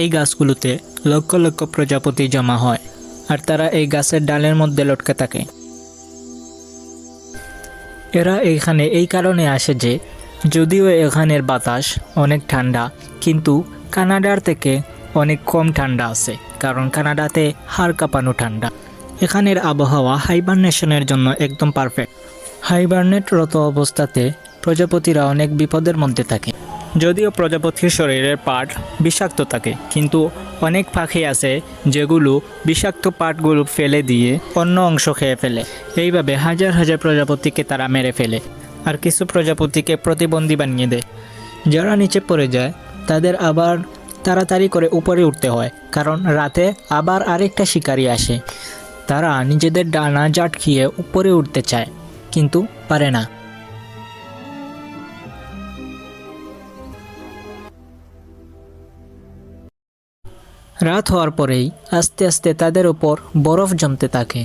এই গাছগুলোতে লক্ষ লক্ষ প্রজাপতি জমা হয় আর তারা এই গাছের ডালের মধ্যে লটকে থাকে। এরা এইখানে এই কারণে আসে যে যদিও এখানের বাতাস অনেক ঠান্ডা, কিন্তু কানাডার থেকে অনেক কম ঠান্ডা আছে, কারণ কানাডাতে হাড় কাঁপানো ঠান্ডা। এখানের আবহাওয়া হাইবারনেশনের জন্য একদম পারফেক্ট। হাইবারনেটরত অবস্থাতে প্রজাপতিরা অনেক বিপদের মধ্যে থাকে। যদিও প্রজাপতির শরীরের পার্ট বিষাক্ত থাকে, কিন্তু অনেক পাখি আছে যেগুলো বিষাক্ত পার্টগুলো ফেলে দিয়ে অন্য অংশ খেয়ে ফেলে। এইভাবে হাজার হাজার প্রজাপতিকে তারা মেরে ফেলে, আর কিছু প্রজাপতিকে প্রতিবন্ধী বানিয়ে দেয়। যারা নিচে পড়ে যায় তাদের আবার তাড়াতাড়ি করে উপরে উঠতে হয়, কারণ রাতে আবার আরেকটা শিকারি আসে। তারা নিজেদের ডানা ঝাটকিয়ে উপরে উঠতে চায়, কিন্তু পারে না। রাত হওয়ার পরেই আস্তে আস্তে তাদের উপর বরফ জমতে থাকে।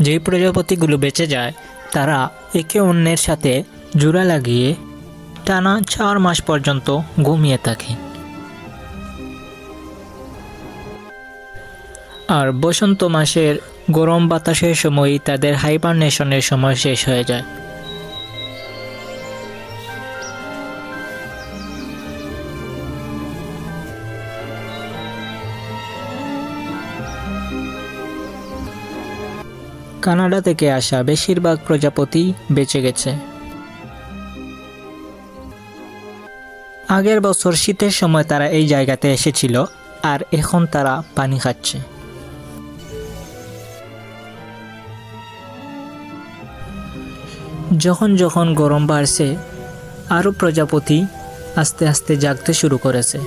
যেই প্রজাপতিগুলো বেঁচে যায় তারা একে অন্যের সাথে জোড়া লাগিয়ে টানা 4 মাস পর্যন্ত ঘুমিয়ে থাকে। আর বসন্ত মাসের গরম বাতাসের সময়ই তাদের হাইবারনেশনের সময় শেষ হয়ে যায়। কানাডা থেকে আসা বেশিরভাগ প্রজাপতি বেঁচে গেছে। আগের বছর শীতের সময় তারা এই জায়গাতে এসেছিল, আর এখন তারা পানি খাচ্ছে। যখন যখন গরম বাড়ছে, আরও প্রজাপতি আস্তে আস্তে জাগতে শুরু করেছে।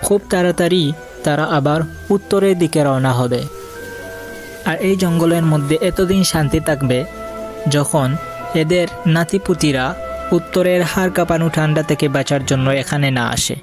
খুব তাড়াতাড়ি তারা আবার উত্তরের দিকে রওনা হবে। আর এই জঙ্গলের মধ্যে এতদিন শান্তি থাকবে যখন এদের নাতিপুতিরা উত্তরের হাড় কাঁপানো ঠান্ডা থেকে বাঁচার জন্য এখানে না আসে।